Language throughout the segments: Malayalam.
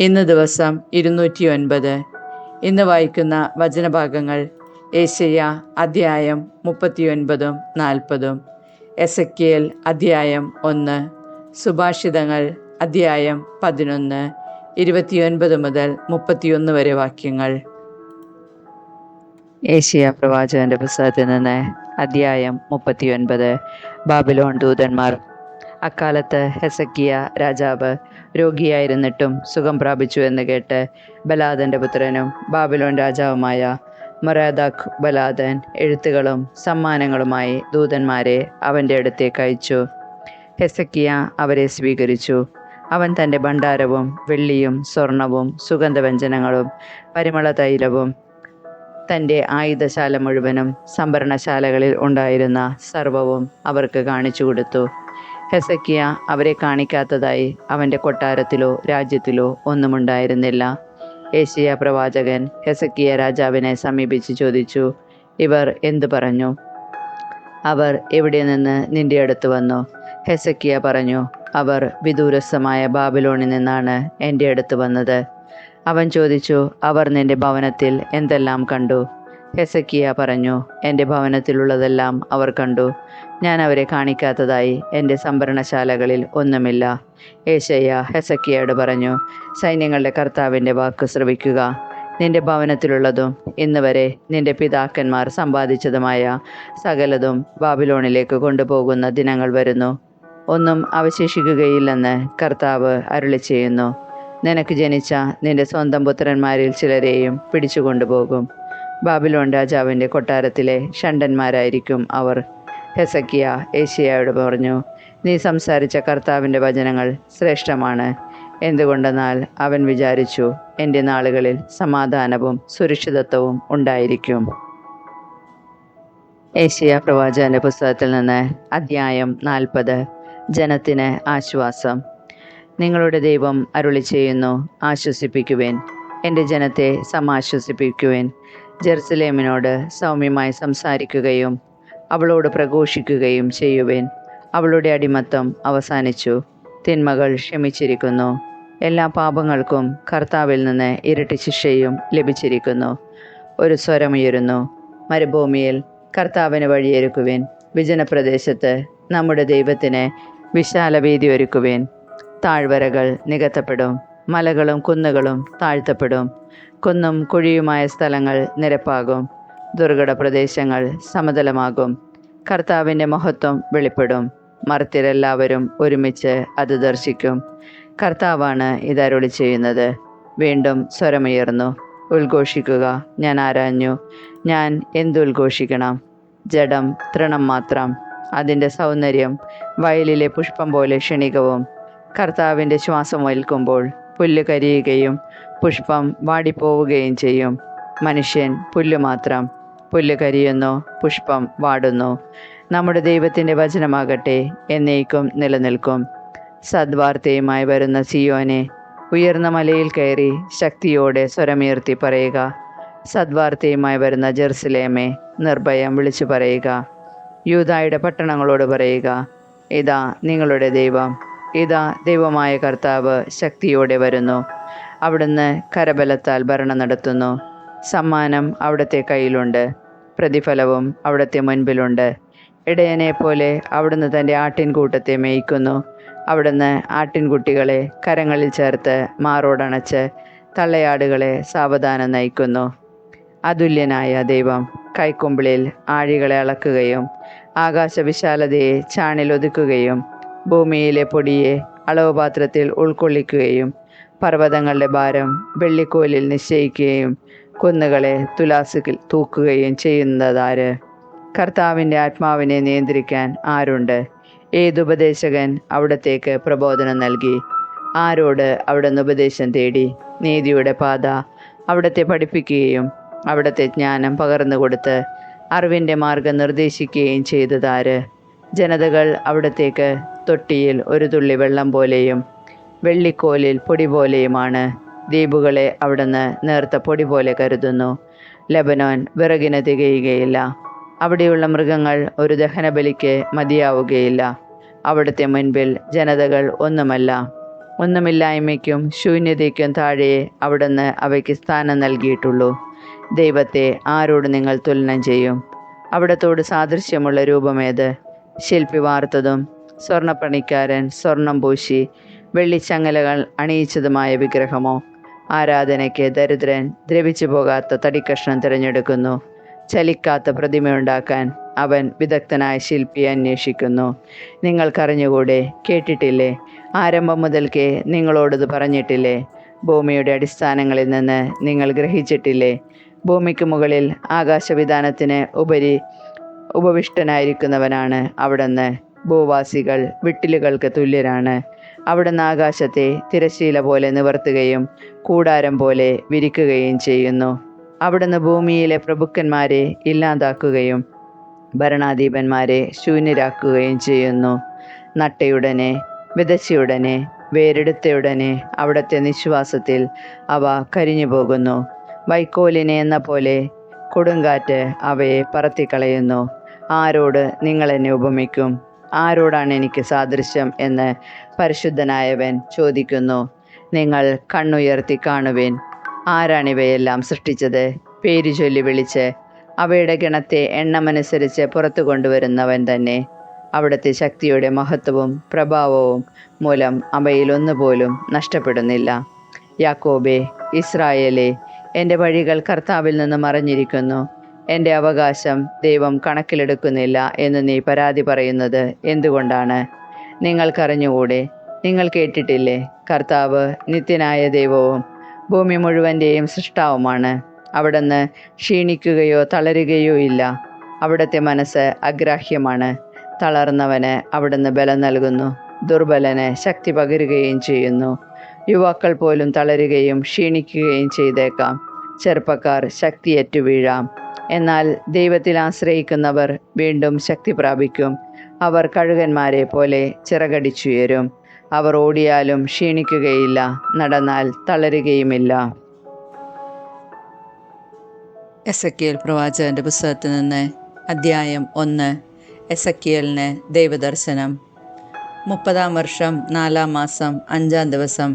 ഇന്ന് ദിവസം 209. ഇന്ന് വായിക്കുന്ന വചനഭാഗങ്ങൾ യേശയ്യാ അധ്യായം 39-40, എസെക്കിയേൽ അധ്യായം 1, സുഭാഷിതങ്ങൾ അധ്യായം 11, 29 മുതൽ 31 വരെ വാക്യങ്ങൾ. യേശയ്യാ പ്രവാചകന്റെ പുസ്തകത്തിൽ നിന്ന് അധ്യായം 39. ബാബിലോൺ ദൂതന്മാർ. അക്കാലത്ത് ഹെസക്കിയ രാജാവ് രോഗിയായിരുന്നിട്ടും സുഖം പ്രാപിച്ചു എന്ന് കേട്ട് ബലാദന്റെ പുത്രനും ബാബിലോൺ രാജാവുമായ മൊറാദാഖ് ബലാദൻ എഴുത്തുകളും സമ്മാനങ്ങളുമായി ദൂതന്മാരെ അവൻ്റെ അടുത്തേക്ക് അയച്ചു. ഹെസക്കിയ അവരെ സ്വീകരിച്ചു. അവൻ തൻ്റെ ഭണ്ഡാരവും വെള്ളിയും സ്വർണവും സുഗന്ധവ്യഞ്ജനങ്ങളും പരിമള തൈലവും തൻ്റെ ആയുധശാല മുഴുവനും സംഭരണശാലകളിൽ ഉണ്ടായിരുന്ന സർവവും അവർക്ക് കാണിച്ചു കൊടുത്തു. ഹെസക്കിയ അവരെ കാണിക്കാത്തതായി അവൻ്റെ കൊട്ടാരത്തിലോ രാജ്യത്തിലോ ഒന്നുമുണ്ടായിരുന്നില്ല. യേശയ്യാ പ്രവാചകൻ ഹെസക്കിയ രാജാവിനെ സമീപിച്ച് ചോദിച്ചു, ഇവർ എന്തു പറഞ്ഞു? അവർ എവിടെ നിന്ന് നിന്റെ അടുത്ത് വന്നു? ഹെസക്കിയ പറഞ്ഞു, അവർ വിദൂരസ്ഥമായ ബാബിലോണിൽ നിന്നാണ് എൻ്റെ അടുത്ത് വന്നത്. അവൻ ചോദിച്ചു, അവർ നിന്റെ ഭവനത്തിൽ എന്തെല്ലാം കണ്ടു? ഹെസക്കിയ പറഞ്ഞു, എൻ്റെ ഭവനത്തിലുള്ളതെല്ലാം അവർ കണ്ടു. ഞാൻ അവരെ കാണിക്കാത്തതായി എൻ്റെ സംഭരണശാലകളിൽ ഒന്നുമില്ല. യേശയ്യാ ഹെസക്കിയയോട് പറഞ്ഞു, സൈന്യങ്ങളുടെ കർത്താവിൻ്റെ വാക്ക് ശ്രവിക്കുക. നിന്റെ ഭവനത്തിലുള്ളതും ഇന്ന് വരെ നിന്റെ പിതാക്കന്മാർ സമ്പാദിച്ചതുമായ സകലതും ബാബിലോണിലേക്ക് കൊണ്ടുപോകുന്ന ദിനങ്ങൾ വരുന്നു. ഒന്നും അവശേഷിക്കുകയില്ലെന്ന് കർത്താവ് അരുളി ചെയ്യുന്നു. നിനക്ക് ജനിച്ച നിന്റെ സ്വന്തം പുത്രന്മാരിൽ ചിലരെയും പിടിച്ചുകൊണ്ടുപോകും. ബാബിലോൺ രാജാവിൻ്റെ കൊട്ടാരത്തിലെ ഷണ്ഡന്മാരായിരിക്കും അവർ. ഹെസക്കിയ യേശയ്യായോട് പറഞ്ഞു, നീ സംസാരിച്ച കർത്താവിൻ്റെ വചനങ്ങൾ ശ്രേഷ്ഠമാണ്. എന്തുകൊണ്ടെന്നാൽ അവൻ വിചാരിച്ചു, എൻ്റെ നാളുകളിൽ സമാധാനവും സുരക്ഷിതത്വവും ഉണ്ടായിരിക്കും. യേശയ്യാ പ്രവാചകന്റെ പുസ്തകത്തിൽ നിന്ന് അധ്യായം 40. ജനത്തിന് ആശ്വാസം. നിങ്ങളുടെ ദൈവം അരുളി ചെയ്യുന്നു, ആശ്വസിപ്പിക്കുവിൻ, എൻ്റെ ജനത്തെ സമാശ്വസിപ്പിക്കുവിൻ. ജെറുസലേമിനോട് സൗമ്യമായി സംസാരിക്കുകയും അവളോട് പ്രഘോഷിക്കുകയും ചെയ്യുവിൻ. അവളുടെ അടിമത്തം അവസാനിച്ചു, തിന്മകൾ ക്ഷമിച്ചിരിക്കുന്നു. എല്ലാ പാപങ്ങൾക്കും കർത്താവിൽ നിന്ന് ഇരട്ടി ശിക്ഷയും ലഭിച്ചിരിക്കുന്നു. ഒരു സ്വരമുയരുന്നു, മരുഭൂമിയിൽ കർത്താവിന് വഴിയൊരുക്കുവിൻ. വിജനപ്രദേശത്ത് നമ്മുടെ ദൈവത്തിന് വിശാല വീതി ഒരുക്കുവിൻ. താഴ്വരകൾ നികത്തപ്പെടും, മലകളും കുന്നുകളും താഴ്ത്തപ്പെടും. കുന്നും കുഴിയുമായ സ്ഥലങ്ങൾ നിരപ്പാകും, ദുർഘട പ്രദേശങ്ങൾ സമതലമാകും. കർത്താവിൻ്റെ മഹത്വം വെളിപ്പെടും, മർത്യരെല്ലാവരും ഒരുമിച്ച് അത് ദർശിക്കും. കർത്താവാണ് ഇതരുളി ചെയ്യുന്നത്. വീണ്ടും സ്വരമുയർന്നു, ഉദ്ഘോഷിക്കുക. ഞാൻ ആരാഞ്ഞു, ഞാൻ എന്തുദ്ഘോഷിക്കണം? ജഡം തൃണം മാത്രം, അതിൻ്റെ സൗന്ദര്യം വയലിലെ പുഷ്പം പോലെ ക്ഷണികവും. കർത്താവിൻ്റെ ശ്വാസം ഏൽക്കുമ്പോൾ പുല്ല് കരിയുകയും പുഷ്പം വാടിപ്പോവുകയും ചെയ്യും. മനുഷ്യൻ പുല്ല് മാത്രം, പുല്ല് കരിയുന്നു, പുഷ്പം വാടുന്നു. നമ്മുടെ ദൈവത്തിൻ്റെ വചനമാകട്ടെ എന്നേക്കും നിലനിൽക്കും. സദ്വാർത്തയുമായി വരുന്ന സിയോനെ, ഉയർന്ന മലയിൽ കയറി ശക്തിയോടെ സ്വരമുയർത്തി പറയുക. സദ്വാർത്തയുമായി വരുന്ന ജെറുസലേമേ, നിർഭയം വിളിച്ചു പറയുക. യൂദായുടെ പട്ടണങ്ങളോട് പറയുക, ഇതാ നിങ്ങളുടെ ദൈവം, ഇതാ ദൈവമായ കർത്താവ് ശക്തിയോടെ വരുന്നു. അവിടുന്ന് കരബലത്താൽ ഭരണം നടത്തുന്നു. സമ്മാനം അവിടുത്തെ കയ്യിലുണ്ട്, പ്രതിഫലവും അവിടുത്തെ മുൻപിലുണ്ട്. ഇടയനെ പോലെ അവിടുന്ന് തൻ്റെ ആട്ടിൻകൂട്ടത്തെ മേയ്ക്കുന്നു. അവിടുന്ന് ആട്ടിൻകുട്ടികളെ കരങ്ങളിൽ ചേർത്ത് മാറോടണച്ച് തള്ളയാടുകളെ സാവധാനം നയിക്കുന്നു. അതുല്യനായ ദൈവം കൈക്കുമ്പിളിൽ ആഴികളെ അളക്കുകയും ആകാശവിശാലതയെ ചാണിലൊതുക്കുകയും ഭൂമിയിലെ പൊടിയെ അളവുപാത്രത്തിൽ ഉൾക്കൊള്ളിക്കുകയും പർവ്വതങ്ങളുടെ ഭാരം വെള്ളിക്കോലിൽ നിശ്ചയിക്കുകയും കുന്നുകളെ തുലാസിൽ തൂക്കുകയും ചെയ്യുന്നതാര്? കർത്താവിൻ്റെ ആത്മാവിനെ നിയന്ത്രിക്കാൻ ആരുണ്ട്? ഏതുപദേശകൻ അവിടത്തേക്ക് പ്രബോധനം നൽകി? ആരോട് അവിടുന്ന് ഉപദേശം തേടി? നീതിയുടെ പാത അവിടത്തെ പഠിപ്പിക്കുകയും അവിടത്തെ ജ്ഞാനം പകർന്നു കൊടുത്ത് അറിവിൻ്റെ മാർഗം നിർദ്ദേശിക്കുകയും ചെയ്തതാര്? ജനതകൾ അവിടത്തേക്ക് തൊട്ടിയിൽ ഒരു തുള്ളി വെള്ളം പോലെയും വെള്ളിക്കോലിൽ പൊടി പോലെയുമാണ്. ദ്വീപുകളെ അവിടുന്ന് നേർത്ത പൊടി പോലെ കരുതുന്നു. ലെബനോൻ വിറകിന് തികയുകയില്ല, അവിടെയുള്ള മൃഗങ്ങൾ ഒരു ദഹനബലിക്ക് മതിയാവുകയില്ല. അവിടുത്തെ മുൻപിൽ ജനതകൾ ഒന്നുമല്ല. ഒന്നുമില്ലായ്മയ്ക്കും ശൂന്യതയ്ക്കും താഴെ അവിടുന്ന് അവയ്ക്ക് സ്ഥാനം നൽകിയിട്ടുള്ളൂ. ദൈവത്തെ ആരോട് നിങ്ങൾ തുലനം ചെയ്യും? അവിടത്തോട് സാദൃശ്യമുള്ള രൂപമേത്? ശില്പി വാർത്തതും സ്വർണ്ണപ്പണിക്കാരൻ സ്വർണം പൂശി വെള്ളിച്ചങ്ങലകൾ അണിയിച്ചതുമായ വിഗ്രഹമോ? ആരാധനയ്ക്ക് ദരിദ്രൻ ദ്രവിച്ചു പോകാത്ത തടിക്കഷ്ണം തിരഞ്ഞെടുക്കുന്നു. ചലിക്കാത്ത പ്രതിമയുണ്ടാക്കാൻ അവൻ വിദഗ്ധനായ ശില്പിയെ അന്വേഷിക്കുന്നു. നിങ്ങൾക്കറിഞ്ഞുകൂടെ? കേട്ടിട്ടില്ലേ? ആരംഭം മുതൽക്കേ നിങ്ങളോടത് പറഞ്ഞിട്ടില്ലേ? ഭൂമിയുടെ അടിസ്ഥാനങ്ങളിൽ നിന്ന് നിങ്ങൾ ഗ്രഹിച്ചിട്ടില്ലേ? ഭൂമിക്ക് മുകളിൽ ആകാശവിധാനത്തിന് ഉപവിഷ്ടനായിരിക്കുന്നവനാണ് അവിടുന്ന്. ഭൂവാസികൾ വിട്ടിലുകൾക്ക് തുല്യരാണ്. അവിടുന്ന് ആകാശത്തെ തിരശ്ശീല പോലെ നിവർത്തുകയും കൂടാരം പോലെ വിരിക്കുകയും ചെയ്യുന്നു. അവിടുന്ന് ഭൂമിയിലെ പ്രഭുക്കന്മാരെ ഇല്ലാതാക്കുകയും ഭരണാധിപന്മാരെ ശൂന്യരാക്കുകയും ചെയ്യുന്നു. നട്ടയുടനെ വിതച്ചയുടനെ വേരെടുത്തയുടനെ അവിടുത്തെ നിശ്വാസത്തിൽ അവ കരിഞ്ഞു പോകുന്നു. വൈക്കോലിനെ എന്ന പോലെ കൊടുങ്കാറ്റ് അവയെ പറത്തിക്കളയുന്നു. ആരോട് നിങ്ങൾ എന്നെ ഉപമിക്കും? ആരോടാണ് എനിക്ക് സാദൃശ്യം എന്ന് പരിശുദ്ധനായവൻ ചോദിക്കുന്നു. നിങ്ങൾ കണ്ണുയർത്തി കാണുവിൻ. ആരാണിവയെല്ലാം സൃഷ്ടിച്ചത്? പേര് ചൊല്ലി വിളിച്ച് അവയുടെ ഗണത്തെ എണ്ണമനുസരിച്ച് പുറത്തു കൊണ്ടുവരുന്നവൻ തന്നെ. അവിടുത്തെ ശക്തിയുടെ മഹത്വവും പ്രഭാവവും മൂലം അവയിലൊന്നുപോലും നഷ്ടപ്പെടുന്നില്ല. യാക്കോബേ, ഇസ്രായേലേ, എൻ്റെ വഴികൾ കർത്താവിൽ നിന്ന് മറഞ്ഞിരിക്കുന്നു. എൻ്റെ അവകാശം ദൈവം കണക്കിലെടുക്കുന്നില്ല എന്ന് നീ പരാതി പറയുന്നത് എന്തുകൊണ്ടാണ്? നിങ്ങൾക്കറിഞ്ഞുകൂടെ? നിങ്ങൾ കേട്ടിട്ടില്ലേ? കർത്താവ് നിത്യനായ ദൈവവും ഭൂമി മുഴുവൻ്റെയും സൃഷ്ടാവുമാണ്. അവിടുന്ന് ക്ഷീണിക്കുകയോ തളരുകയോ ഇല്ല. അവിടുത്തെ മനസ്സ് അഗ്രാഹ്യമാണ്. തളർന്നവന് അവിടുന്ന് ബലം നൽകുന്നു, ദുർബലന് ശക്തി പകരുകയും ചെയ്യുന്നു. യുവാക്കൾ പോലും തളരുകയും ക്ഷീണിക്കുകയും ചെയ്തേക്കാം. ചെറുപ്പക്കാർ ശക്തിയേറ്റു വീഴാം. എന്നാൽ ദൈവത്തിൽ ആശ്രയിക്കുന്നവർ വീണ്ടും ശക്തി പ്രാപിക്കും. അവർ കഴുകന്മാരെ പോലെ ചിറകടിച്ചുയരും. അവർ ഓടിയാലും ക്ഷീണിക്കുകയില്ല, നടന്നാൽ തളരുകയുമില്ല. എസെക്കിയേൽ പ്രവാചകന്റെ പുസ്തകത്തിൽ നിന്ന് അദ്ധ്യായം 1. എസെക്കിയേലിന് ദൈവദർശനം. 30-ാം വർഷം 4-ാം മാസം 5-ാം ദിവസം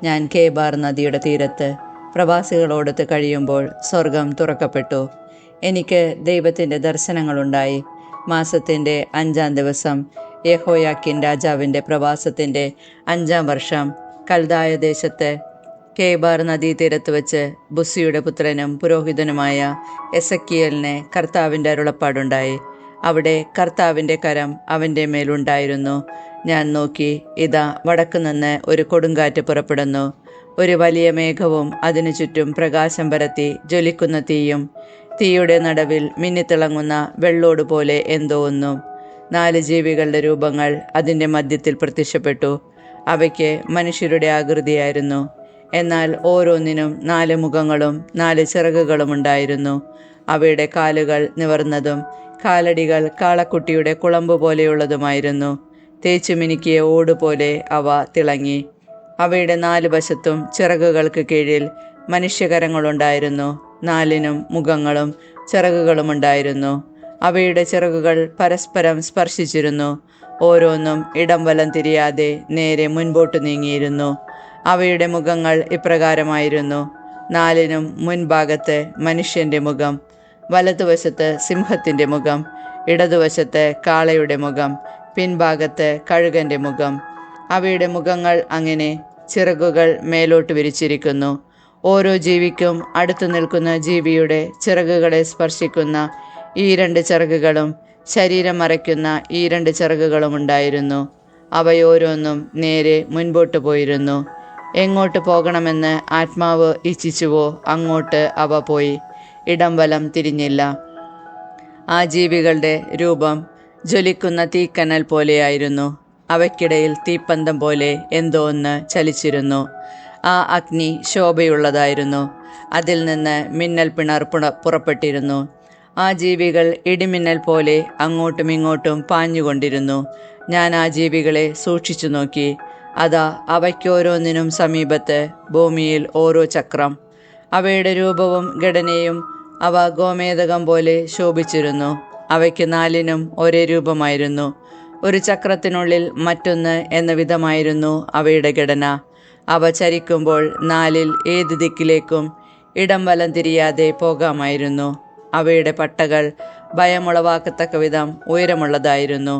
ഞാൻ കേബാർ നദിയുടെ തീരത്ത് പ്രവാസികളോടൊത്ത് കഴിയുമ്പോൾ സ്വർഗം തുറക്കപ്പെട്ടു. എനിക്ക് ദൈവത്തിൻ്റെ ദർശനങ്ങളുണ്ടായി. മാസത്തിൻ്റെ 5-ാം ദിവസം യെഹോയാക്കീൻ രാജാവിൻ്റെ പ്രവാസത്തിൻ്റെ 5-ാം വർഷം കൽദായ ദേശത്ത് കേബാർ നദീതീരത്ത് വെച്ച് ബുസ്സിയുടെ പുത്രനും പുരോഹിതനുമായ എസെക്കിയേലിന് കർത്താവിൻ്റെ അരുളപ്പാടുണ്ടായി. അവിടെ കർത്താവിൻ്റെ കരം അവൻ്റെ മേലുണ്ടായിരുന്നു. ഞാൻ നോക്കി, ഇതാ വടക്കുനിന്ന് ഒരു കൊടുങ്കാറ്റ് പുറപ്പെടുന്നു. ഒരു വലിയ മേഘവും അതിനു ചുറ്റും പ്രകാശം പരത്തി ജ്വലിക്കുന്ന തീയും. തീയുടെ നടുവിൽ മിന്നിത്തിളങ്ങുന്ന വെള്ളോട് പോലെ എന്തോ ഒന്നും. 4 ജീവികളുടെ രൂപങ്ങൾ അതിൻ്റെ മധ്യത്തിൽ പ്രത്യക്ഷപ്പെട്ടു. അവയ്ക്ക് മനുഷ്യരുടെ ആകൃതിയായിരുന്നു. എന്നാൽ ഓരോന്നിനും 4 മുഖങ്ങളും 4 ചിറകുകളും ഉണ്ടായിരുന്നു. അവയുടെ കാലുകൾ നിവർന്നതും കാലടികൾ കാളക്കുട്ടിയുടെ കുളമ്പ് പോലെയുള്ളതുമായിരുന്നു. തേച്ചു മിനുക്കിയ ഓടുപോലെ അവ തിളങ്ങി. അവയുടെ 4 വശത്തും ചിറകുകൾക്ക് കീഴിൽ മനുഷ്യകരങ്ങളുണ്ടായിരുന്നു. 4നും മുഖങ്ങളും ചിറകുകളുമുണ്ടായിരുന്നു. അവയുടെ ചിറകുകൾ പരസ്പരം സ്പർശിച്ചിരുന്നു. ഓരോന്നും ഇടം വലം തിരിയാതെ നേരെ മുൻപോട്ട് നീങ്ങിയിരുന്നു. അവയുടെ മുഖങ്ങൾ ഇപ്രകാരമായിരുന്നു. 4നും മുൻഭാഗത്ത് മനുഷ്യൻ്റെ മുഖം, വലതുവശത്ത് സിംഹത്തിൻ്റെ മുഖം, ഇടതുവശത്ത് കാളയുടെ മുഖം, പിൻഭാഗത്ത് കഴുകൻ്റെ മുഖം. അവയുടെ മുഖങ്ങൾ അങ്ങനെ. ചിറകുകൾ മേലോട്ട് വിരിച്ചിരിക്കുന്നു. ഓരോ ജീവിക്കും അടുത്തു നിൽക്കുന്ന ജീവിയുടെ ചിറകുകളെ സ്പർശിക്കുന്ന ഈ 2 ചിറകുകളും ശരീരം മറയ്ക്കുന്ന ഈ 2 ചിറകുകളും ഉണ്ടായിരുന്നു. അവയോരോന്നും നേരെ മുൻപോട്ട് പോയിരുന്നു. എങ്ങോട്ട് പോകണമെന്ന് ആത്മാവ് ഇച്ഛിച്ചുവോ അങ്ങോട്ട് അവ പോയി. ഇടം വലം തിരിഞ്ഞില്ല. ആ ജീവികളുടെ രൂപം ജ്വലിക്കുന്ന തീക്കനൽ പോലെയായിരുന്നു. അവയ്ക്കിടയിൽ തീപ്പന്തം പോലെ എന്തോ ഒന്ന് ചലിച്ചിരുന്നു. ആ അഗ്നി ശോഭയുള്ളതായിരുന്നു. അതിൽ നിന്ന് മിന്നൽ പിണർ പുറപ്പെട്ടിരുന്നു. ആ ജീവികൾ ഇടിമിന്നൽ പോലെ അങ്ങോട്ടും ഇങ്ങോട്ടും പാഞ്ഞുകൊണ്ടിരുന്നു. ഞാൻ ആ ജീവികളെ സൂക്ഷിച്ചു നോക്കി. അതാ അവയ്ക്കോരോന്നിനും സമീപത്ത് ഭൂമിയിൽ ഓരോ ചക്രം. അവയുടെ രൂപവും ഘടനയും അവ ഗോമേതകം പോലെ ശോഭിച്ചിരുന്നു. അവയ്ക്ക് 4നും ഒരേ രൂപമായിരുന്നു. ഒരു ചക്രത്തിനുള്ളിൽ മറ്റൊന്ന് എന്ന വിധമായിരുന്നു അവയുടെ ഘടന. അവ ചരിക്കുമ്പോൾ 4-ൽ ഏത് ദിക്കിലേക്കും ഇടം വലം തിരിയാതെ പോകാമായിരുന്നു. അവയുടെ പട്ടകൾ ഭയമുളവാക്കത്തക്ക വിധം ഉയരമുള്ളതായിരുന്നു.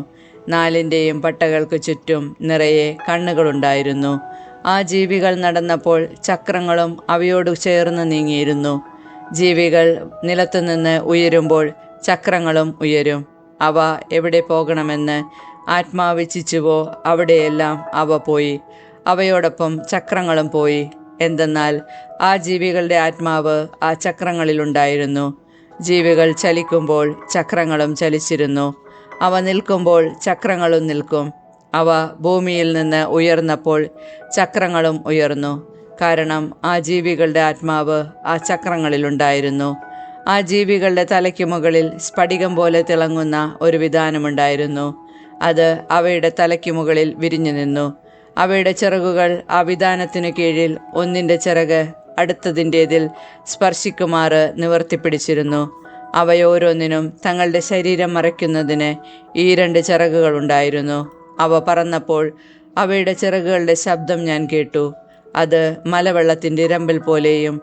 4ൻ്റെയും പട്ടകൾക്ക് ചുറ്റും നിറയെ കണ്ണുകളുണ്ടായിരുന്നു. ആ ജീവികൾ നടന്നപ്പോൾ ചക്രങ്ങളും അവയോട് ചേർന്ന് നീങ്ങിയിരുന്നു. ജീവികൾ നിലത്തുനിന്ന് ഉയരുമ്പോൾ ചക്രങ്ങളും ഉയരും. അവ എവിടെ പോകണമെന്ന് ആത്മാവിച്ഛിച്ചുവോ അവിടെയെല്ലാം അവ പോയി. അവയോടൊപ്പം ചക്രങ്ങളും പോയി. എന്തെന്നാൽ ആ ജീവികളുടെ ആത്മാവ് ആ ചക്രങ്ങളിലുണ്ടായിരുന്നു. ജീവികൾ ചലിക്കുമ്പോൾ ചക്രങ്ങളും ചലിച്ചിരുന്നു. അവ നിൽക്കുമ്പോൾ ചക്രങ്ങളും നിൽക്കും. അവ ഭൂമിയിൽ നിന്ന് ഉയർന്നപ്പോൾ ചക്രങ്ങളും ഉയർന്നു. കാരണം ആ ജീവികളുടെ ആത്മാവ് ആ ചക്രങ്ങളിലുണ്ടായിരുന്നു. ആ ജീവികളുടെ തലയ്ക്ക് മുകളിൽ സ്ഫടികം പോലെ തിളങ്ങുന്ന ഒരു വിധാനമുണ്ടായിരുന്നു. അത് അവയുടെ തലയ്ക്ക് മുകളിൽ വിരിഞ്ഞു നിന്നു. അവയുടെ ചിറകുകൾ ആ വിധാനത്തിനു കീഴിൽ ഒന്നിൻ്റെ ചിറക് അടുത്തതിൻ്റേതിൽ സ്പർശിക്കുമാറ് നിവർത്തിപ്പിടിച്ചിരുന്നു. അവയോരോന്നിനും തങ്ങളുടെ ശരീരം മറയ്ക്കുന്നതിന് ഈ 2 ചിറകുകളുണ്ടായിരുന്നു. അവ പറന്നപ്പോൾ അവയുടെ ചിറകുകളുടെ ശബ്ദം ഞാൻ കേട്ടു. അത് മലവെള്ളത്തിൻ്റെ ഇരമ്പൽ പോലെയും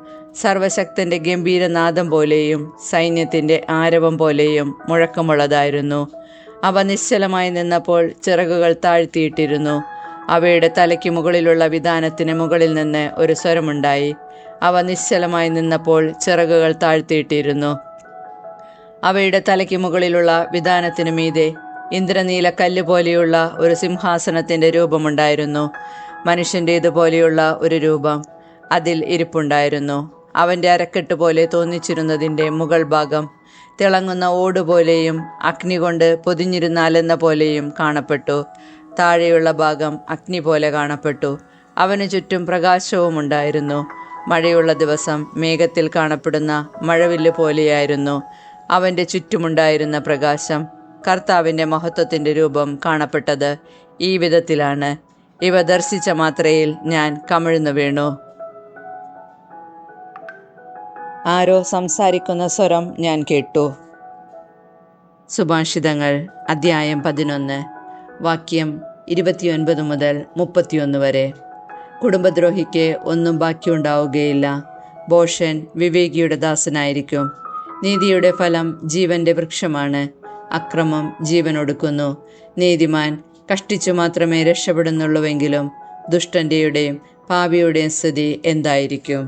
സർവശക്തൻ്റെ ഗംഭീരനാദം പോലെയും സൈന്യത്തിൻ്റെ ആരവം പോലെയും മുഴക്കമുള്ളതായിരുന്നു. അവ നിശ്ചലമായി നിന്നപ്പോൾ ചിറകുകൾ താഴ്ത്തിയിട്ടിരുന്നു. അവയുടെ തലയ്ക്ക് മുകളിലുള്ള വിധാനത്തിന് മുകളിൽ നിന്ന് ഒരു സ്വരമുണ്ടായി. അവ നിശ്ചലമായി നിന്നപ്പോൾ ചിറകുകൾ താഴ്ത്തിയിട്ടിരുന്നു. അവയുടെ തലയ്ക്ക് മുകളിലുള്ള വിധാനത്തിനു മീതെ ഇന്ദ്രനീല കല്ല് പോലെയുള്ള ഒരു സിംഹാസനത്തിൻ്റെ രൂപമുണ്ടായിരുന്നു. മനുഷ്യൻ്റേതുപോലെയുള്ള ഒരു രൂപം അതിൽ ഇരിപ്പുണ്ടായിരുന്നു. അവൻ്റെ അരക്കെട്ട് പോലെ തോന്നിച്ചിരുന്നതിൻ്റെ മുകൾ ഭാഗം തിളങ്ങുന്ന ഓടുപോലെയും അഗ്നി കൊണ്ട് പൊതിഞ്ഞിരുന്നാലെന്ന പോലെയും കാണപ്പെട്ടു. താഴെയുള്ള ഭാഗം അഗ്നി പോലെ കാണപ്പെട്ടു. അവന് ചുറ്റും പ്രകാശവും ഉണ്ടായിരുന്നു. മഴയുള്ള ദിവസം മേഘത്തിൽ കാണപ്പെടുന്ന മഴവില്ല് പോലെയായിരുന്നു അവൻ്റെ ചുറ്റുമുണ്ടായിരുന്ന പ്രകാശം. കർത്താവിൻ്റെ മഹത്വത്തിൻ്റെ രൂപം കാണപ്പെട്ടത് ഈ വിധത്തിലാണ്. ഇവ ദർശിച്ച മാത്രയിൽ ഞാൻ കമിഴ്ന്നു വീണു. ആരോ സംസാരിക്കുന്ന സ്വരം ഞാൻ കേട്ടു. സുഭാഷിതങ്ങൾ അധ്യായം 11 വാക്യം 29 മുതൽ 31 വരെ. കുടുംബദ്രോഹിക്ക് ഒന്നും ബാക്കിയുണ്ടാവുകയില്ല. ഭോഷൻ വിവേകിയുടെ ദാസനായിരിക്കും. നീതിയുടെ ഫലം ജീവന്റെ വൃക്ഷമാണ്. അക്രമം ജീവനൊടുക്കുന്നു. നീതിമാൻ കഷ്ടിച്ചു മാത്രമേ രക്ഷപ്പെടുന്നുള്ളൂവെങ്കിലും ദുഷ്ടൻ്റെയും പാപിയുടെയും സ്ഥിതി എന്തായിരിക്കും?